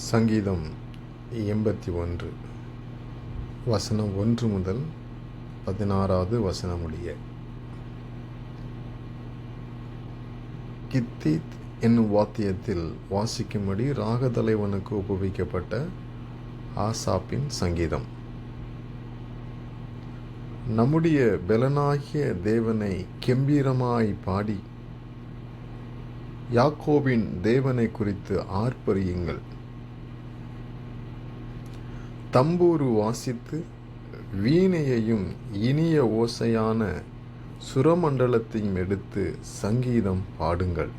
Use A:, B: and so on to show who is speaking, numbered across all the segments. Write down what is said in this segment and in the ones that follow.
A: சங்கீதம் 81 வசனம் 1 முதல் 16வது வசனம் முடிய. கித்தீத் என்னும் வாத்தியத்தில் வாசிக்கும்படி ராகதலைவனுக்கு ஒப்புவிக்கப்பட்ட ஆசாப்பின் சங்கீதம். நம்முடைய பெலனாகிய தேவனை கெம்பீரமாய் பாடி யாக்கோபின் தேவனை குறித்து ஆர்ப்பரியுங்கள். தம்பூரு வாசித்து வீணையையும் இனிய ஓசையான சுரமண்டலத்தையும் எடுத்து சங்கீதம் பாடுங்கள்.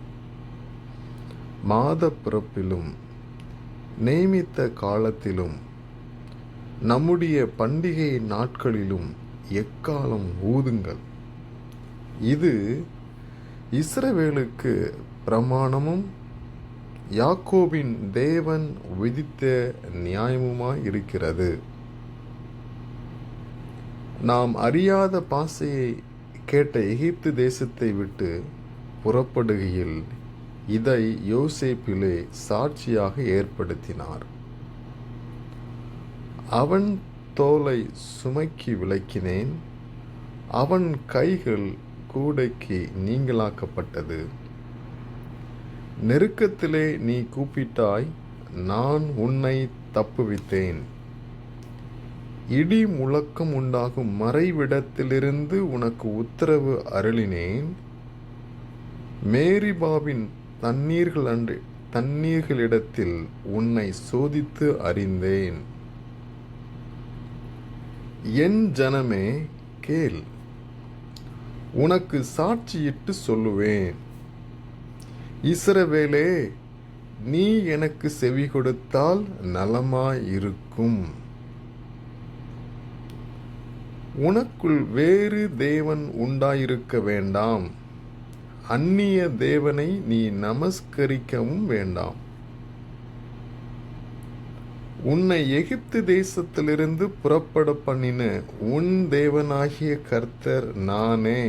A: மாத பிறப்பிலும் நியமித்த காலத்திலும் நம்முடைய பண்டிகை நாட்களிலும் எக்காலம் ஊதுங்கள். இது இஸ்ரவேலுக்கு பிரமாணமும் யாக்கோபின் தேவன் விதித்த நியாயமுமாய் இருக்கிறது. நாம் அறியாத பாசையை கேட்ட எகிப்து தேசத்தை விட்டு புறப்படுகையில் இதை யோசேப்பிலே சாட்சியாக ஏற்படுத்தினார். அவன் தோலை சுமைக்கு விலக்கினேன், அவன் கைகள் கூடைக்கு நீங்களாக்கப்பட்டது. நெருக்கத்திலே நீ கூப்பிட்டாய், நான் உன்னை தப்புவித்தேன். இடி முழக்கம் உண்டாகும் மறைவிடத்திலிருந்து உனக்கு உத்தரவு அருளினேன். மேரிபாவின் தண்ணீர்களிடத்தில் உன்னை சோதித்து அறிந்தேன். என் ஜனமே கேள், உனக்கு சாட்சியிட்டு சொல்லுவேன். இஸ்ரவேலே, நீ எனக்கு செவி கொடுத்தால் நலமாயிருக்கும். உனக்குள் வேறு தேவன் உண்டாயிருக்க வேண்டாம், அந்நிய தேவனை நீ நமஸ்கரிக்கவும் வேண்டாம். உன்னை எகிப்து தேசத்திலிருந்து புறப்பட பண்ணின உன் தேவனாகிய கர்த்தர் நானே.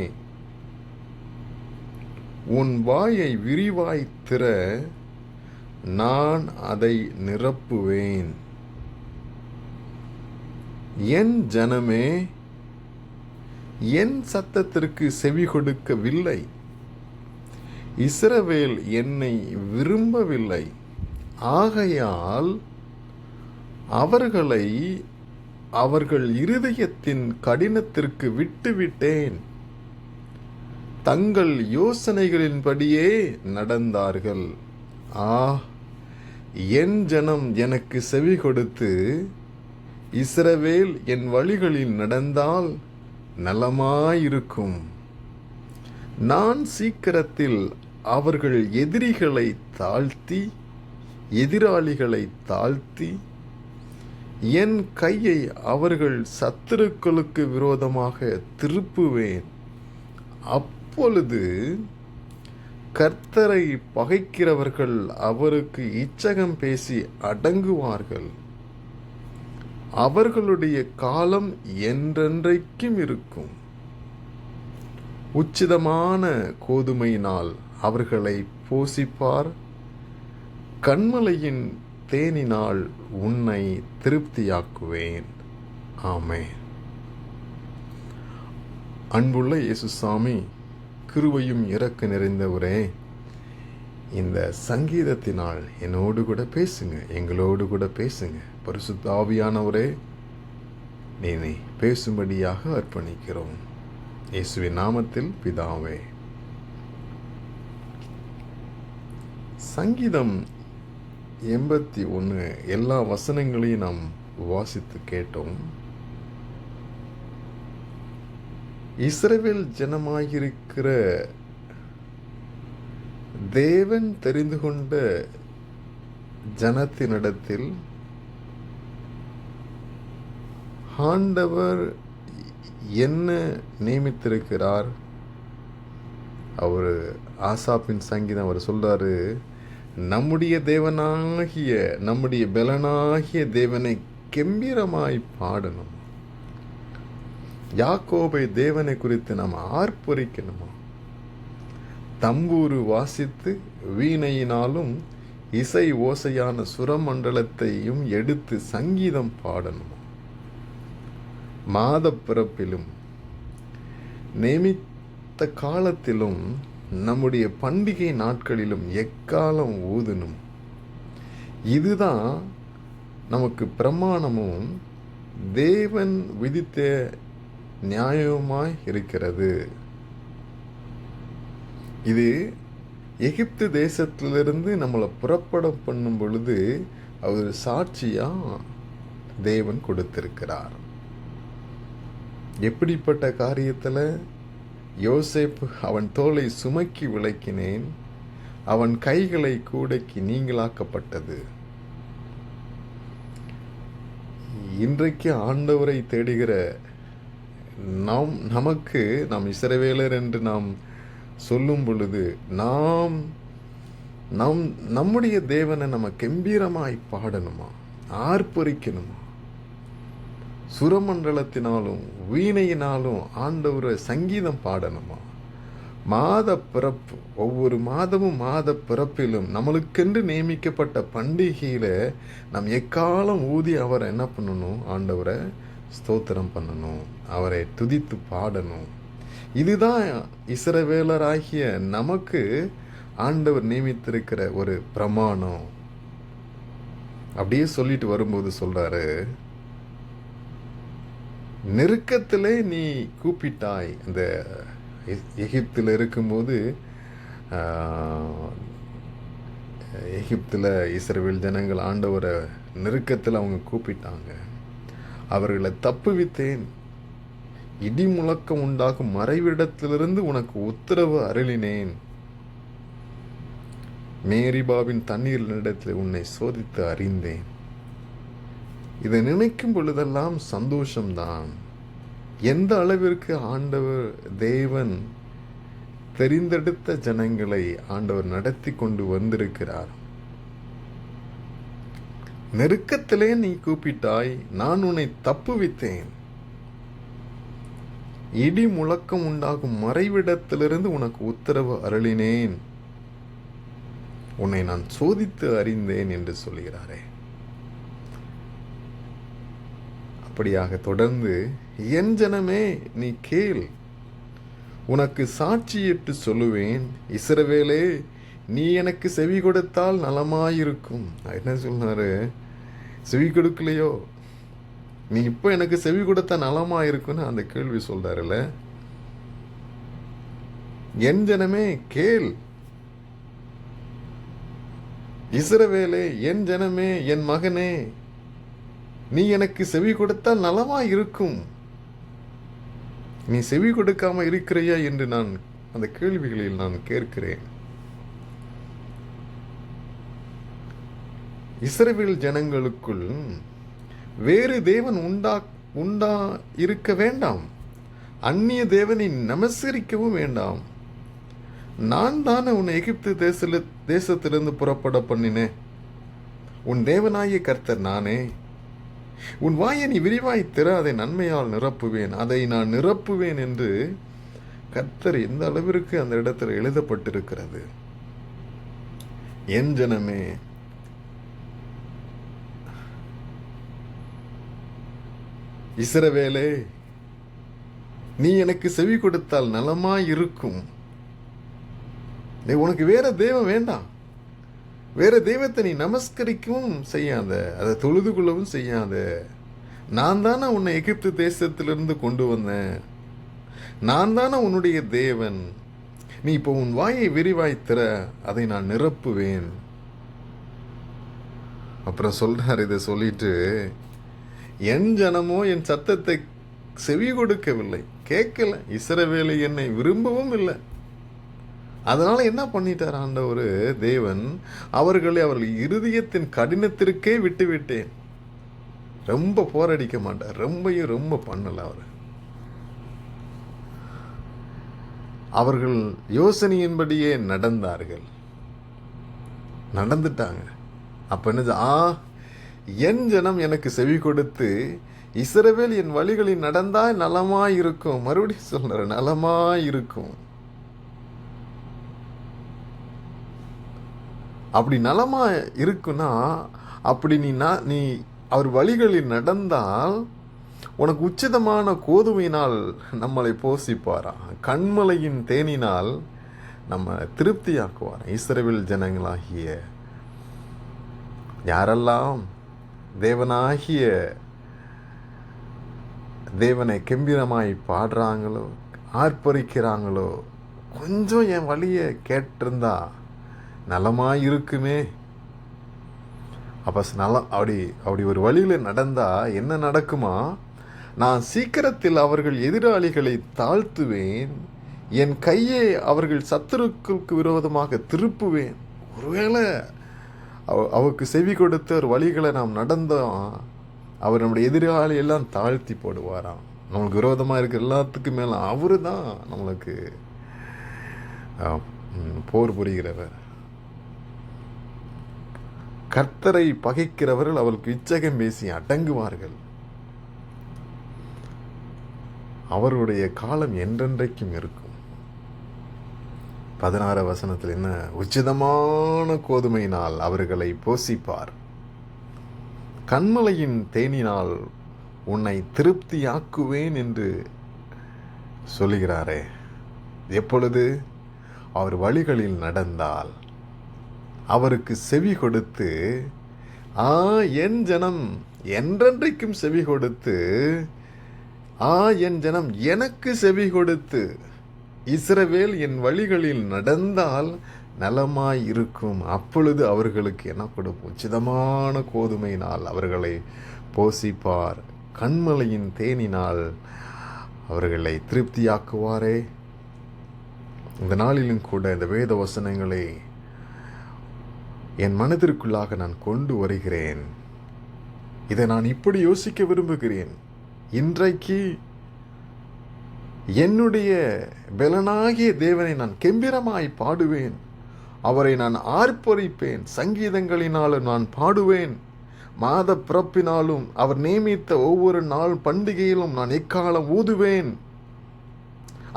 A: உன் வாயை விரிவாய் திற, நான் அதை நிரப்புவேன். என் ஜனமே, என் சத்தத்திற்கு செவி கொடுக்கவில்லை. இஸ்ரவேல் என்னை விரும்பவில்லை. ஆகையால் அவர்களை அவர்கள் இருதயத்தின் கடினத்திற்கு விட்டுவிட்டேன். தங்கள் யோசனைகளின்படியே நடந்தார்கள். என் ஜனம் எனக்கு செவி கொடுத்து இஸ்ரவேல் என் வழிகளில் நடந்தால் நலமாயிருக்கும். நான் சீக்கிரத்தில் அவர்கள் எதிராளிகளை தாழ்த்தி என் கையை அவர்கள் சத்துருக்களுக்கு விரோதமாக திருப்புவேன். அப்பொழுது கர்த்தரை பகைக்கிறவர்கள் அவருக்கு இச்சகம் பேசி அடங்குவார்கள். அவர்களுடைய காலம் என்றென்றைக்கும் இருக்கும். உச்சிதமான கோதுமையினால் அவர்களை போஷிப்பார். கன்மலையின் தேனினால் உன்னை திருப்தியாக்குவேன். ஆமென். அன்புள்ள இயேசுசாமி, கிருபையும் இரக்க நிறைந்தவரே, இந்த சங்கீதத்தினால் என்னோடு கூட பேசுங்க, எங்களோடு கூட பேசுங்க. பரிசுத்த ஆவியானவரே, நீ பேசும்படியாக அர்ப்பணிக்கிறோம். இயேசுவின் நாமத்தில் பிதாவே. சங்கீதம் 81 எல்லா வசனங்களையும் நாம் வாசித்து கேட்டோம். இஸ்ரவேல் ஜனமாயிருக்கிற தேவன் தெரிந்து கொண்ட ஜனத்தினிடத்தில் ஆண்டவர் என்ன நியமித்திருக்கிறார்? அவர் ஆசாப்பின் சங்கீதம் அவர் சொல்றாரு, நம்முடைய தேவனாகிய நம்முடைய பெலனாகிய தேவனை கெம்பீரமாய் பாடணும். யாக்கோபை தேவனை குறித்து நாம் ஆர்ப்பரிக்கணுமா? தம்பூரு வாசித்து வீணையினாலும் இசை ஓசையான சுரமண்டலத்தையும் எடுத்து சங்கீதம் பாடணுமா? மாத பிறப்பிலும் நியமித்த காலத்திலும் நம்முடைய பண்டிகை நாட்களிலும் எக்காலம் ஊதணும். இதுதான் நமக்கு பிரமாணமும் தேவன் விதித்த நியாயமாய் இருக்கிறது. இது எகிப்து தேசத்திலிருந்து நம்மளை புறப்பட பண்ணும் பொழுது அவர் சாட்சியா தேவன் கொடுத்திருக்கிறார். எப்படிப்பட்ட காரியத்தில்? யோசேப்பு அவன் தோலை சுமக்கி விளக்கினேன், அவன் கைகளை கூடைக்கு நீங்களாக்கப்பட்டது. இன்றைக்கு ஆண்டவரை தேடுகிற நாம் இஸ்ரவேலர் என்று நாம் சொல்லும் பொழுது நம்முடைய தேவனை நம்ம கம்பீரமாய் பாடணுமா? ஆர்ப்பரிக்கணுமா? சுரமண்டலத்தினாலும் வீணையினாலும் ஆண்டவரை சங்கீதம் பாடணுமா? மாத பிறப்பு, ஒவ்வொரு மாதமும் மாத பிறப்பிலும் நம்மளுக்கென்று நியமிக்கப்பட்ட பண்டிகையில நாம் எக்காலம் ஊதி அவரை என்ன பண்ணணும்? ஆண்டவரை ஸ்தோத்திரம் பண்ணணும், அவரை துதித்து பாடணும். இதுதான் இஸ்ரவேலராகிய நமக்கு ஆண்டவர் நியமித்திருக்கிற ஒரு பிரமாணம். அப்படியே சொல்லிட்டு வரும்போது சொல்றாரு, நெருக்கத்திலே நீ கூப்பிட்டாய். இந்த எகிப்தில் இருக்கும்போது எகிப்தில் இஸ்ரவேல் ஜனங்கள் ஆண்டவரை நெருக்கத்தில் அவங்க கூப்பிட்டாங்க. அவர்களை தப்புவித்தேன், இடி முழக்கம் உண்டாகும் மறைவிடத்திலிருந்து உனக்கு உத்தரவு அருளினேன். மேரிபாவின் தண்ணீர் இடத்தில் உன்னை சோதித்து அறிந்தேன். இதை நினைக்கும் பொழுதெல்லாம் சந்தோஷம்தான். எந்த அளவிற்கு ஆண்டவர் தேவன் தெரிந்தெடுத்த ஜனங்களை ஆண்டவர் நடத்தி கொண்டு வந்திருக்கிறார். நெருக்கத்திலே நீ கூப்பிட்டாய், நான் உன்னை தப்புவித்தேன். இடி முழக்கம் உண்டாகும் மறைவிடத்திலிருந்து உனக்கு உத்தரவு அருளினேன், உன்னை நான் சோதித்து அறிந்தேன் என்று சொல்கிறாரே. அப்படியாக தொடர்ந்து, என் ஜனமே நீ கேள், உனக்கு சாட்சியிட்டு சொல்லுவேன். இஸ்ரவேலே, நீ எனக்கு செவி கொடுத்தால் நலமாயிருக்கும். என்ன சொன்னாரு? செவி கொடுக்கலையோ, நீ இப்போ எனக்கு செவி கொடுத்தா நலமாயிருக்குன்னு அந்த கேள்வி சொல்றாருல்ல. என் ஜனமே கேள், இஸ்ரவேலே, என் ஜனமே, என் மகனே, நீ எனக்கு செவி கொடுத்தால் நலமா இருக்கும். நீ செவி கொடுக்காம இருக்கிறையா என்று நான் அந்த கேள்விகளில் நான் கேட்கிறேன். இஸ்ரவேல் ஜனங்களுக்குள் வேறு தேவன் உண்டா இருக்க வேண்டாம், அந்நிய தேவனை நமஸ்கரிக்கவும் வேண்டாம். நான் தானே உன்னை எகிப்து தேசத்திலிருந்து புறப்பட பண்ணினேன். உன் தேவனாகிய கர்த்தர் நானே. உன் வாயை நீ விரிவாய் திற, அதை நன்மையால் நிரப்புவேன், அதை நான் நிரப்புவேன் என்று கர்த்தர் எந்த அளவிற்கு அந்த இடத்துல எழுதப்பட்டிருக்கிறது. என் ஜனமே, இஸ்ரவேலே, நீ எனக்கு செவி கொடுத்தால் நலமாய் இருக்கும். உனக்கு வேற தெய்வம் வேண்டாம், வேற தெய்வத்தை நீ நமஸ்கரிக்கவும் செய்யாத, அதை தொழுது கொள்ளவும் செய்யாத. நான் தானே உன்னை எகிப்து தேசத்திலிருந்து கொண்டு வந்தேன், நான் தானே உன்னுடைய தேவன். நீ இப்போ உன் வாயை விரிவாய் திற, அதை நான் நிரப்புவேன். அப்புறம் சொல்றார், இதை சொல்லிட்டு, என் ஜனமோ என் சத்தத்தை செவி கொடுக்கவில்லை, கேட்கல. இஸ்ரவேலை என்னை விரும்பவும் இல்லை. அதனால என்ன பண்ணிட்டார் ஆண்டவர் தேவன்? அவர்கள் இருதயத்தின் கடினத்திற்கே விட்டு விட்டேன். ரொம்ப போரடிக்க மாட்டார், ரொம்ப பண்ணல. அவர்கள் யோசனையின்படியே நடந்துட்டாங்க. அப்ப என்ன, என் ஜனம் எனக்கு செவி கொடுத்து இஸ்ரவேல் என் வழிகளில் நடந்தால் நலமாயிருக்கும். மறுபடியும் சொல்ற, நலமாயிருக்கும். அப்படி நலமா இருக்குன்னா, அப்படி நீ அவர் வழிகளில் நடந்தால் உனக்கு உச்சிதமான கோதுமையினால் நம்மளை போஷிப்பாராம், கண்மலையின் தேனினால் நம்ம திருப்தியாக்குவார். இஸ்ரவேல் ஜனங்களாகிய யாரெல்லாம் தேவனாகிய தேவனை கம்பீரமாய் பாடுறாங்களோ, ஆர்ப்பரிக்கிறாங்களோ, கொஞ்சம் என் வழியை கேட்டிருந்தா நலமாய் இருக்குமே. அப்போ அப்படி ஒரு வழியில் நடந்தா என்ன நடக்குமா? நான் சீக்கிரத்தில் அவர்கள் எதிராளிகளை தாழ்த்துவேன், என் கையை அவர்கள் சத்துருக்களுக்கு விரோதமாக திருப்புவேன். ஒருவேளை அவருக்கு செவி கொடுத்த ஒரு வழிகளை நாம் நடந்தோம், அவர் நம்முடைய எதிராளி எல்லாம் தாழ்த்தி போடுவாராம். நம்மளுக்கு விரோதமாக இருக்கிற எல்லாத்துக்கும் மேலே அவரு தான் நம்மளுக்கு போர் புரிகிறவர். கர்த்தரை பகைக்கிறவர்கள் அவருக்கு இச்சகம் பேசி அடங்குவார்கள். அவருடைய காலம் என்றென்றைக்கும் இருக்கும். 16 வசனத்தில் என்ன? உச்சிதமான கோதுமையினால் அவர்களை போஷிப்பார், கண்மலையின் தேனினால் உன்னை திருப்தியாக்குவேன் என்று சொல்லுகிறாரே. எப்பொழுது? அவர் வழிகளில் நடந்தால், அவருக்கு செவி கொடுத்து, என் ஜனம் என்றென்றைக்கும் செவி கொடுத்து, என் ஜனம் எனக்கு செவி கொடுத்து, இஸ்ரவேல் என் வழிகளில் நடந்தால் நலமாய் இருக்கும். அப்பொழுது அவர்களுக்கு என்ன கொடுக்கும்? உச்சிதமான கோதுமையினால் அவர்களை போஷிப்பார், கண்மலையின் தேனினால் அவர்களை திருப்தியாக்குவாரே. இந்த நாளிலும் கூட இந்த வேத வசனங்களை என் மனதிற்குள்ளாக நான் கொண்டு வருகிறேன். இதை நான் இப்படி யோசிக்க விரும்புகிறேன். இன்றைக்கு என்னுடைய பலனாகிய தேவனை நான் கெம்பீரமாய் பாடுவேன், அவரை நான் ஆர்ப்பரிப்பேன், சங்கீதங்களினாலும் நான் பாடுவேன், மாத பிறப்பினாலும் அவர் நியமித்த ஒவ்வொரு நாள் பண்டிகையிலும் நான் எக்காலம் ஊதுவேன்.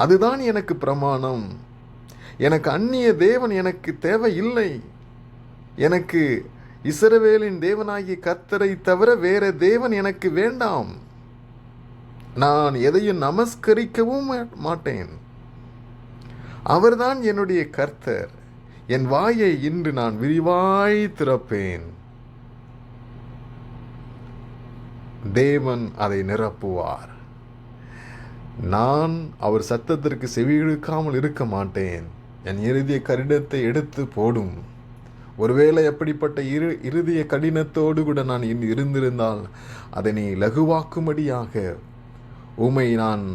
A: அதுதான் எனக்கு பிரமாணம். எனக்கு அந்நிய தேவன் எனக்கு தேவையில்லை. எனக்கு இஸ்ரவேலின் தேவனாகிய கர்த்தரை தவிர வேற தேவன் எனக்கு வேண்டாம். நான் எதையும் நமஸ்கரிக்கவும் மாட்டேன். அவர்தான் என்னுடைய கர்த்தர். என் வாயை இன்று நான் விரிவாய் திறப்பேன், தேவன் அதை நிரப்புவார். நான் அவர் சத்தத்திற்கு செவியிழுக்காமல் இருக்க மாட்டேன். என் இறுதிய கடினத்தை எடுத்து போடும். ஒருவேளை அப்படிப்பட்ட இறுதிய கடினத்தோடு கூட நான் இருந்திருந்தால் அதனை லகுவாக்கும்படியாக நான்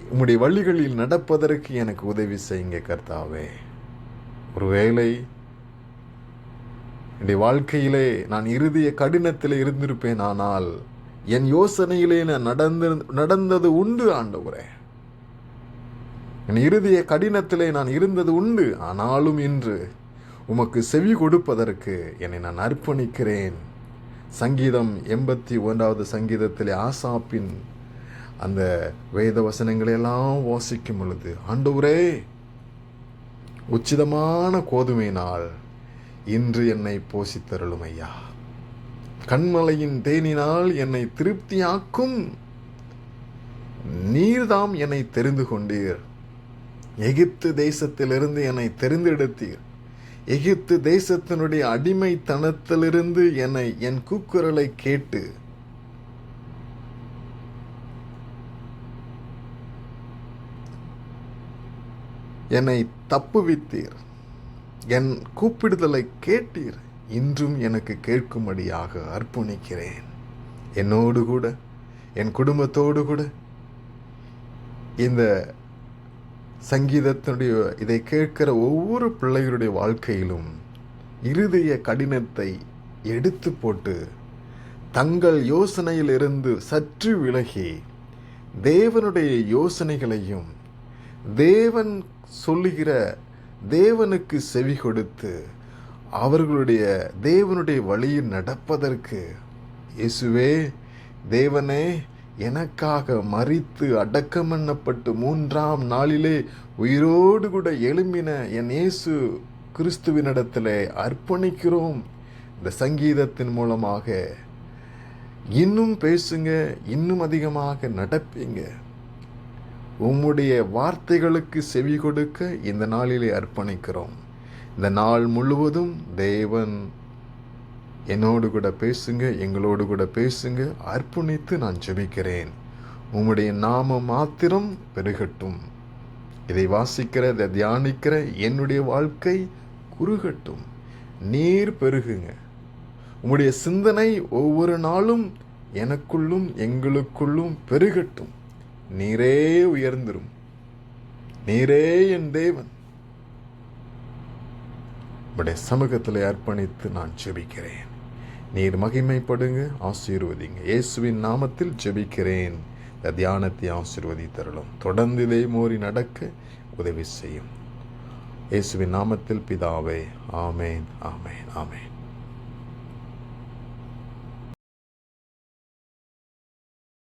A: உம்முடைய வழிகளில் நடப்பதற்கு எனக்கு உதவி செய்யுங்க கர்த்தாவே. ஒருவேளை என்னுடைய வாழ்க்கையிலே நான் இறுதிய கடினத்தில் இருந்திருப்பேன், ஆனால் என் யோசனையிலே நான் நடந்தது உண்டு ஆண்டவரே. என் இறுதிய கடினத்திலே நான் இருந்தது உண்டு. ஆனாலும் இன்று உமக்கு செவி கொடுப்பதற்கு என்னை நான் அர்ப்பணிக்கிறேன். சங்கீதம் 81வது சங்கீதத்திலே ஆசாப்பின் அந்த வேத வசனங்களெல்லாம் வாசிக்கும் பொழுது, ஆண்டவரே உச்சிதமான கோதுமையினால் இன்று என்னை போஷித்தருளும் ஐயா, கண்மலையின் தேனினால் என்னை திருப்தியாக்கும், நீர்தாம் என்னை தெரிந்து கொண்டீர், எகிப்து தேசத்திலிருந்து என்னை தெரிந்தெடுத்தீர், எகிப்து தேசத்தினுடைய அடிமைத்தனத்திலிருந்து என்னை என் கூக்குரலை கேட்டு என்னை தப்புவித்தீர், என் கூப்பிடுதலை கேட்டீர். இன்றும் எனக்கு கேட்கும்படியாக அர்ப்பணிக்கிறேன். என்னோடு கூட என் குடும்பத்தோடு கூட இந்த சங்கீதத்தினுடைய இதை கேட்கிற ஒவ்வொரு பிள்ளைகளுடைய வாழ்க்கையிலும் இருதய கடினத்தை எடுத்து போட்டு தங்கள் யோசனையிலிருந்து சற்று விலகி தேவனுடைய யோசனைகளையும் தேவன் சொல்லுகிற தேவனுக்கு செவி கொடுத்து அவர்களுடைய தேவனுடைய வழியில் நடப்பதற்கு, இயேசுவே தேவனே எனக்காக மரித்து அடக்கம் பண்ணப்பட்டு 3ஆம் நாளிலே உயிரோடு கூட எழும்பின என் இயேசு கிறிஸ்துவினிடத்திலே அர்ப்பணிக்கிறோம். இந்த சங்கீதத்தின் மூலமாக இன்னும் பேசுங்க, இன்னும் அதிகமாக நடப்பீங்க. உம்முடைய வார்த்தைகளுக்கு செவி கொடுக்க இந்த நாளிலே அர்ப்பணிக்கிறோம். இந்த நாள் முழுவதும் தேவன் என்னோடு கூட பேசுங்க, எங்களோடு கூட பேசுங்க. அர்ப்பணித்து நான் ஜெபிக்கிறேன். உம்முடைய நாமம் மாத்திரம் பெருகட்டும். இதை வாசிக்கிற, இதை தியானிக்கிற என்னுடைய வாழ்க்கை குறுகட்டும். நீர் பெருகுங்க. உம்முடைய சிந்தனை ஒவ்வொரு நாளும் எனக்குள்ளும் எங்களுக்குள்ளும் பெருகட்டும். நீரே உயர்ந்திரும். நீரே என் தேவன். உம்முடைய சமூகத்தில் அர்ப்பணித்து நான் ஜெபிக்கிறேன். நீர் மகிமைப்படுங்க, ஆசீர்வதிங்க. இயேசுவின் நாமத்தில் ஜெபிக்கிறேன். இந்த தியானத்தை ஆசீர்வதித்தருளும். தொடர்ந்து இதே மோரி நடக்க உதவி செய்யும். இயேசுவின் நாமத்தில் பிதாவே, ஆமேன், ஆமேன், ஆமேன்.